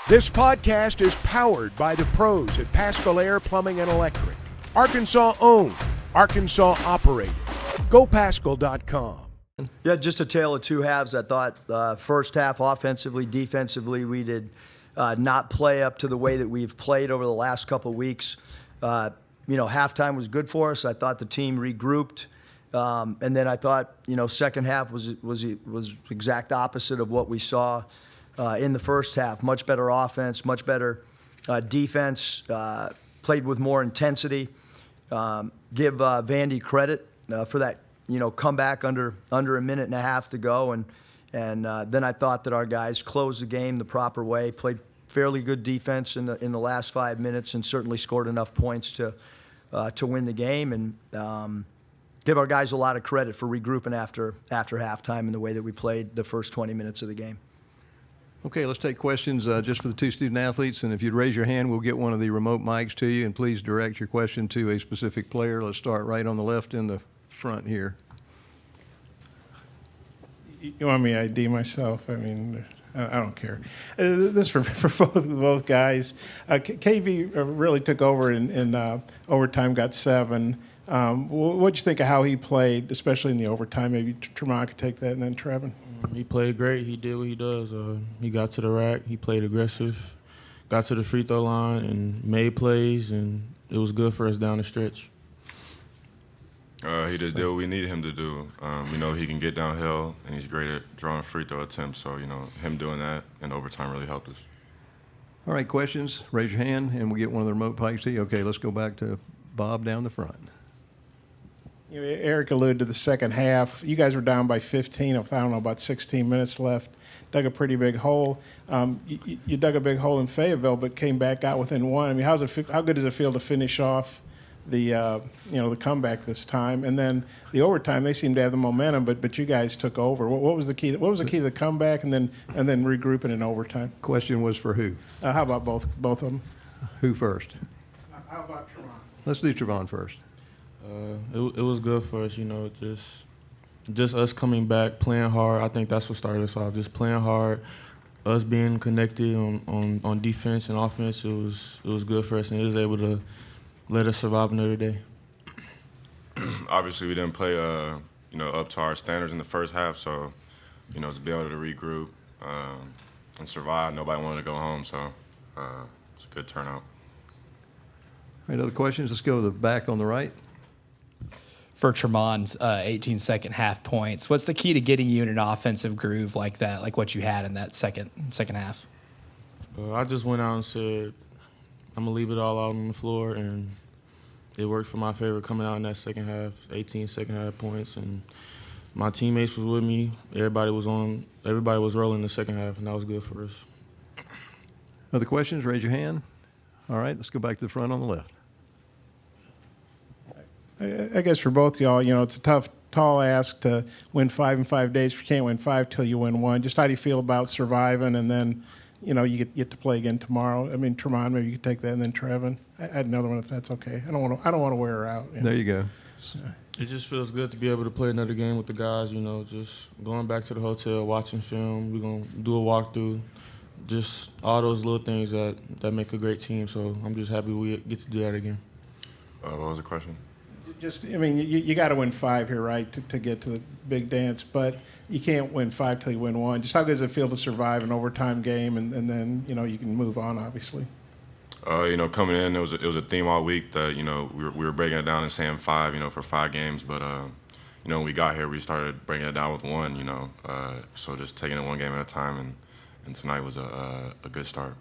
This podcast is powered by the pros at Paschal Air Plumbing and Electric. Arkansas owned, Arkansas operated. GoPaschal.com. Yeah, just a tale of two halves. I thought first half offensively, defensively, we did not play up to the way that we've played over the last couple of weeks. Halftime was good for us. I thought the team regrouped. And then I thought, second half was exact opposite of what we saw in the first half. Much better offense, much better defense, played with more intensity. Give Vandy credit for that, comeback under a minute and a half to go. And then I thought that our guys closed the game the proper way, played fairly good defense in the last 5 minutes, and certainly scored enough points to win the game. And give our guys a lot of credit for regrouping after halftime in the way that we played the first 20 minutes of the game. Okay, let's take questions just for the two student athletes. And if you'd raise your hand, we'll get one of the remote mics to you. And please direct your question to a specific player. Let's start right on the left in the front here. You want me to ID myself? I mean, I don't care. This for both guys. KV really took over in overtime, got 7. What'd you think of how he played, especially in the overtime? Maybe Tramon could take that, and then Trevon. He played great. He did what he does. He got to the rack. He played aggressive, got to the free throw line, and made plays, and it was good for us down the stretch. He just did what we needed him to do. He can get downhill, and he's great at drawing free throw attempts. So, him doing that in overtime really helped us. All right, questions? Raise your hand, and we'll get one of the remote mics to you. Okay, let's go back to Bob down the front. Eric alluded to the second half. You guys were down by 15 with, about 16 minutes left. Dug a pretty big hole. You dug a big hole in Fayetteville, but came back out within 1. I mean, how good does it feel to finish off the comeback this time? And then the overtime, they seemed to have the momentum, but you guys took over. What was the key? What was the key to the comeback and then regrouping in overtime? Question was for who? How about both of them? Who first? How about Trevon? Let's do Trevon first. It was good for us, just us coming back, playing hard. I think that's what started us off, just playing hard, us being connected on defense and offense. It was good for us, and it was able to let us survive another day. Obviously, we didn't play, up to our standards in the first half, so, to be able to regroup and survive, nobody wanted to go home, so it's a good turnout. All right, other questions? Let's go to the back on the right. For Tramon's 18-second half points, what's the key to getting you in an offensive groove like that, like what you had in that second half? I just went out and said, I'm going to leave it all out on the floor, and it worked for my favor coming out in that second half, 18 second half points, and my teammates was with me. Everybody was rolling in the second half, and that was good for us. Other questions? Raise your hand. All right, let's go back to the front on the left. I guess for both y'all, it's a tough, tall ask to win 5 in 5 days. You can't win 5 till you win 1. Just how do you feel about surviving, and then, you get to play again tomorrow? I mean, Tramon, maybe you could take that, and then Trevon. I had another one if that's okay. I don't want to wear her out. There you go. It just feels good to be able to play another game with the guys. Just going back to the hotel, watching film. We're gonna do a walkthrough. Just all those little things that make a great team. So I'm just happy we get to do that again. What was the question? You got to win 5 here, right, to get to the big dance, but you can't win 5 till you win 1. Just how good does it feel to survive an overtime game, and then, you can move on, obviously? Coming in, it was a theme all week that, we were breaking it down and saying 5, for 5 games, but, when we got here, we started breaking it down with 1, so just taking it 1 game at a time, and tonight was a good start.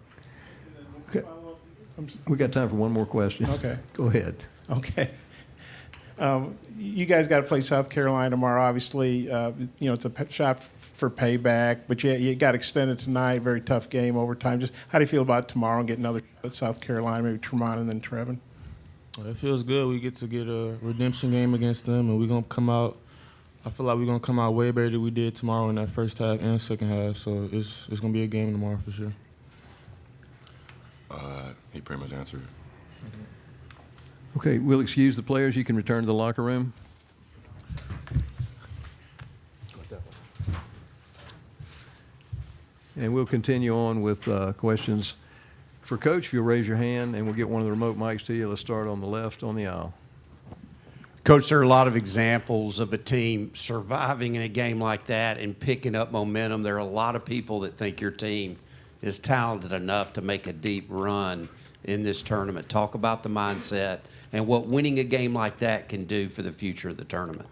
Okay. We got time for one more question. Okay. Go ahead. Okay. You guys got to play South Carolina tomorrow. Obviously, it's a shot for payback, but you got extended tonight. Very tough game, overtime. Just how do you feel about tomorrow and get another shot at South Carolina, maybe Tramon and then Trevon? It feels good. We get to get a redemption game against them, and we're going to come out. I feel like we're going to come out way better than we did tomorrow in that first half and second half. So it's going to be a game tomorrow for sure. He pretty much answered. Okay, we'll excuse the players. You can return to the locker room. And we'll continue on with questions for Coach. If you'll raise your hand, and we'll get one of the remote mics to you. Let's start on the left on the aisle. Coach, there are a lot of examples of a team surviving in a game like that and picking up momentum. There are a lot of people that think your team is talented enough to make a deep run in this tournament. Talk about the mindset and what winning a game like that can do for the future of the tournament.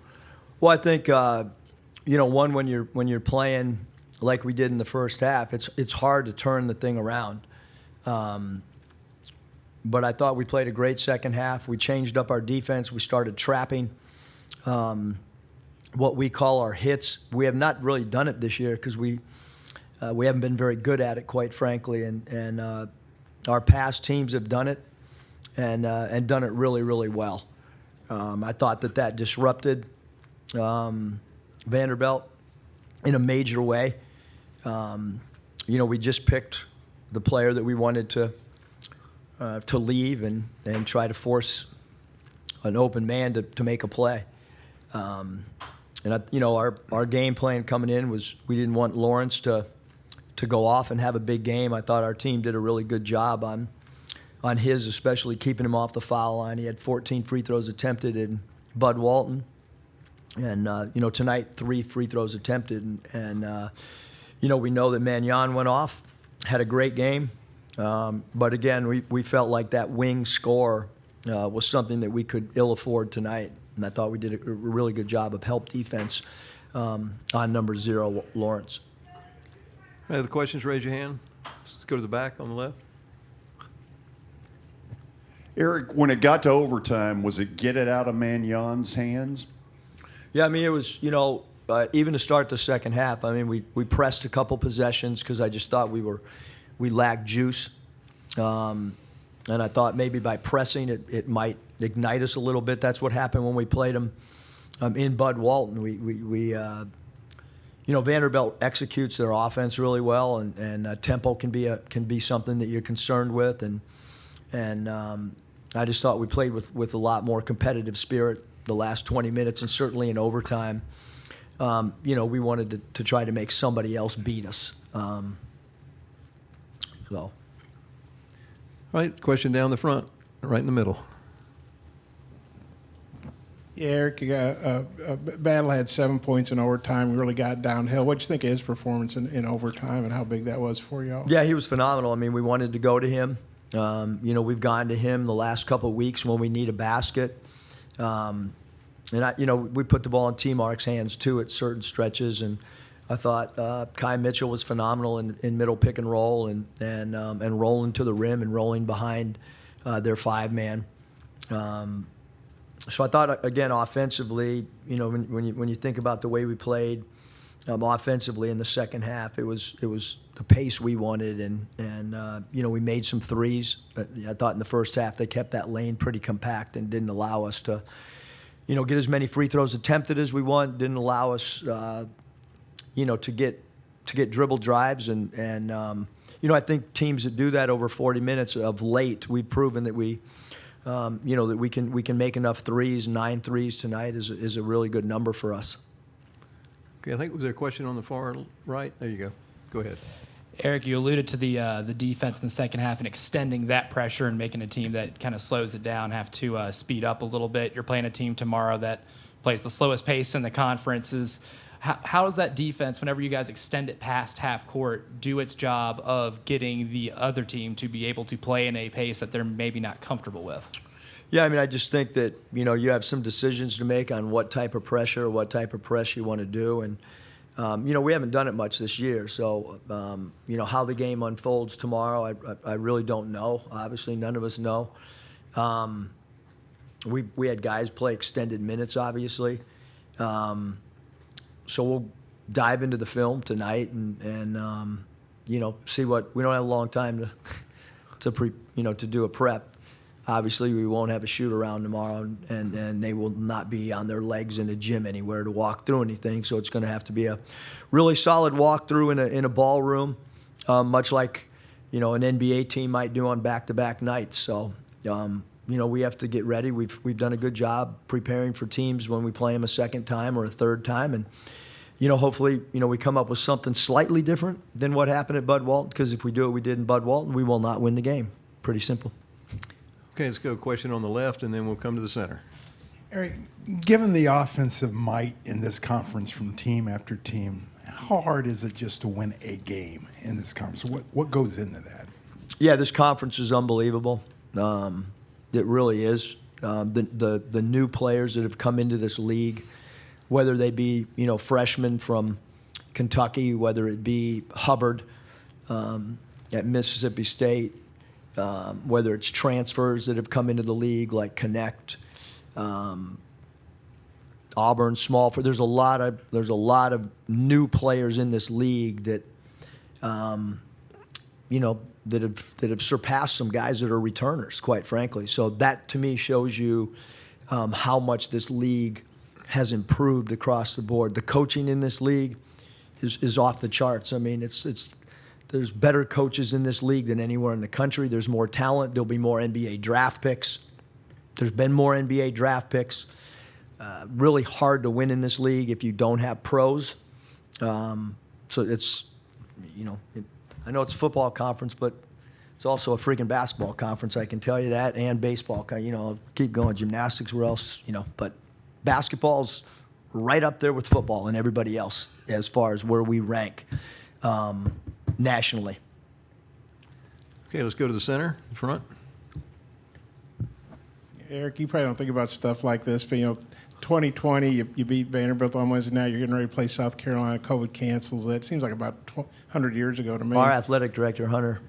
Well, I think one, when you're playing like we did in the first half, it's hard to turn the thing around. But I thought we played a great second half. We changed up our defense. We started trapping what we call our hits. We have not really done it this year because we haven't been very good at it, quite frankly. And our past teams have done it and done it really, really well. I thought that disrupted Vanderbilt in a major way. We just picked the player that we wanted to leave and try to force an open man to make a play. Our game plan coming in was we didn't want Lawrence to go off and have a big game. I thought our team did a really good job on his, especially keeping him off the foul line. He had 14 free throws attempted in Bud Walton. And, tonight 3 free throws attempted. And we know that Mannion went off, had a great game. But again, we felt like that wing score was something that we could ill afford tonight. And I thought we did a really good job of help defense on number 0, Lawrence. Any other questions? Raise your hand. Let's go to the back on the left. Eric, when it got to overtime, was it get it out of Magnon's hands? Yeah, I mean, it was, even to start the second half, I mean, we pressed a couple possessions because I just thought we lacked juice. And I thought maybe by pressing it might ignite us a little bit. That's what happened when we played them in Bud Walton. Vanderbilt executes their offense really well, and tempo can be something that you're concerned with. And I just thought we played with a lot more competitive spirit the last 20 minutes, and certainly in overtime. We wanted to try to make somebody else beat us. All right, question down the front, right in the middle. Yeah, Eric, Battle had 7 points in overtime. We really got downhill. What'd you think of his performance in overtime and how big that was for y'all? Yeah, he was phenomenal. I mean, we wanted to go to him. We've gone to him the last couple of weeks when we need a basket. We put the ball in T. Mark's hands too at certain stretches, and I thought Kai Mitchell was phenomenal in middle pick and roll and rolling to the rim and rolling behind their 5-man. So I thought, again, offensively, when you think about the way we played offensively in the second half, it was the pace we wanted, and we made some threes. I thought in the first half they kept that lane pretty compact and didn't allow us to, get as many free throws attempted as we want. Didn't allow us, to get dribble drives, and I think teams that do that over 40 minutes of late, we've proven that that we can make enough threes. 9 threes tonight is a really good number for us. Okay, I think was there a question on the far right? There you go. Go ahead. Eric, you alluded to the defense in the second half and extending that pressure and making a team that kind of slows it down have to speed up a little bit. You're playing a team tomorrow that plays the slowest pace in the conferences. How does that defense, whenever you guys extend it past half court, do its job of getting the other team to be able to play in a pace that they're maybe not comfortable with? Yeah, I mean, I just think that, you have some decisions to make on what type of pressure, what type of press you want to do. And, we haven't done it much this year. So, how the game unfolds tomorrow, I really don't know. Obviously, none of us know. We had guys play extended minutes, obviously. So we'll dive into the film tonight and see what – we don't have a long time to do a prep. Obviously, we won't have a shoot-around tomorrow, and they will not be on their legs in a gym anywhere to walk through anything. So it's going to have to be a really solid walkthrough in a ballroom, much like, an NBA team might do on back-to-back nights. So, we have to get ready. We've done a good job preparing for teams when we play them a second time or a third time, hopefully, we come up with something slightly different than what happened at Bud Walton, because if we do what we did in Bud Walton, we will not win the game. Pretty simple. Okay, let's go question on the left, and then we'll come to the center. Eric, given the offensive might in this conference from team after team, how hard is it just to win a game in this conference? What goes into that? Yeah, this conference is unbelievable. It really is. The new players that have come into this league, whether they be freshmen from Kentucky, whether it be Hubbard at Mississippi State, whether it's transfers that have come into the league like Connect, Auburn, Smallford. There's a lot of new players in this league that that have surpassed some guys that are returners, quite frankly. So that to me shows you how much this league has improved across the board. The coaching in this league is off the charts. I mean, there's better coaches in this league than anywhere in the country. There's more talent. There'll be more NBA draft picks. There's been more NBA draft picks. Really hard to win in this league if you don't have pros. So it's, I know it's a football conference, but it's also a freaking basketball conference, I can tell you that, and baseball. Keep going, gymnastics, where else, but basketball's right up there with football and everybody else as far as where we rank nationally. Okay, let's go to the center, in front. Eric, you probably don't think about stuff like this, but 2020, you beat Vanderbilt on Wednesday night. You're getting ready to play South Carolina. COVID cancels it. It seems like about 100 years ago to me. Our athletic director, Hunter,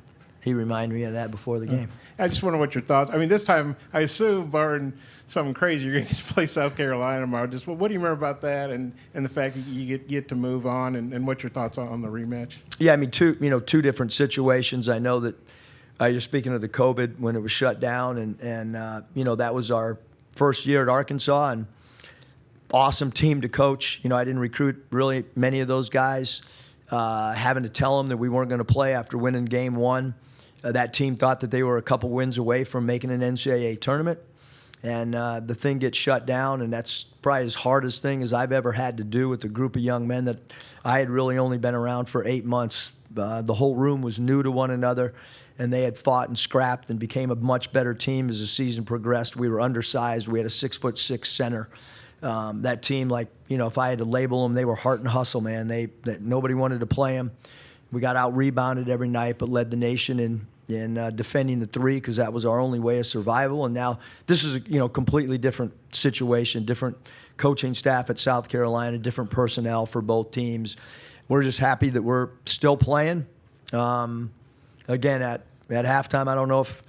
he reminded me of that before the game. I just wonder what your thoughts. I mean, this time, I assume, barring something crazy, you're going to play South Carolina tomorrow. Just what do you remember about that, and the fact that you get to move on, and what's your thoughts on the rematch? Yeah, I mean, two different situations. I know that you're speaking of the COVID when it was shut down, and that was our first year at Arkansas, and awesome team to coach. I didn't recruit really many of those guys, having to tell them that we weren't going to play after winning game one. That team thought that they were a couple wins away from making an NCAA tournament, and the thing gets shut down, and that's probably as hardest thing as I've ever had to do with a group of young men that I had really only been around for 8 months. The whole room was new to one another, and they had fought and scrapped and became a much better team as the season progressed. We were undersized. We had a 6'6" center. That team, if I had to label them, they were heart and hustle, man. That nobody wanted to play them. We got out-rebounded every night, but led the nation in defending the three, because that was our only way of survival. And now this is a completely different situation, different coaching staff at South Carolina, different personnel for both teams. We're just happy that we're still playing. Again, at halftime, I don't know if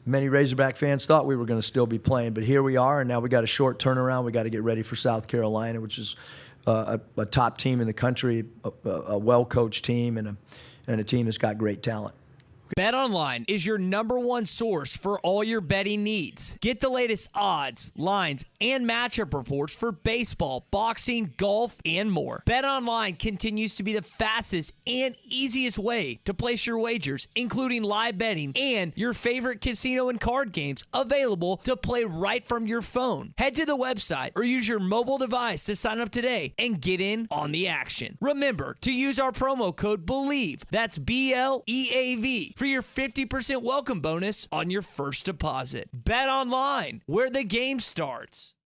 many Razorback fans thought we were going to still be playing, but here we are, and now we got a short turnaround. We got to get ready for South Carolina, which is a top team in the country, a well-coached team, and a team that's got great talent. BetOnline is your #1 source for all your betting needs. Get the latest odds, lines, and matchup reports for baseball, boxing, golf, and more. BetOnline continues to be the fastest and easiest way to place your wagers, including live betting and your favorite casino and card games available to play right from your phone. Head to the website or use your mobile device to sign up today and get in on the action. Remember to use our promo code BELIEVE, that's BLEAV, for your 50% welcome bonus on your first deposit. Bet online, where the game starts.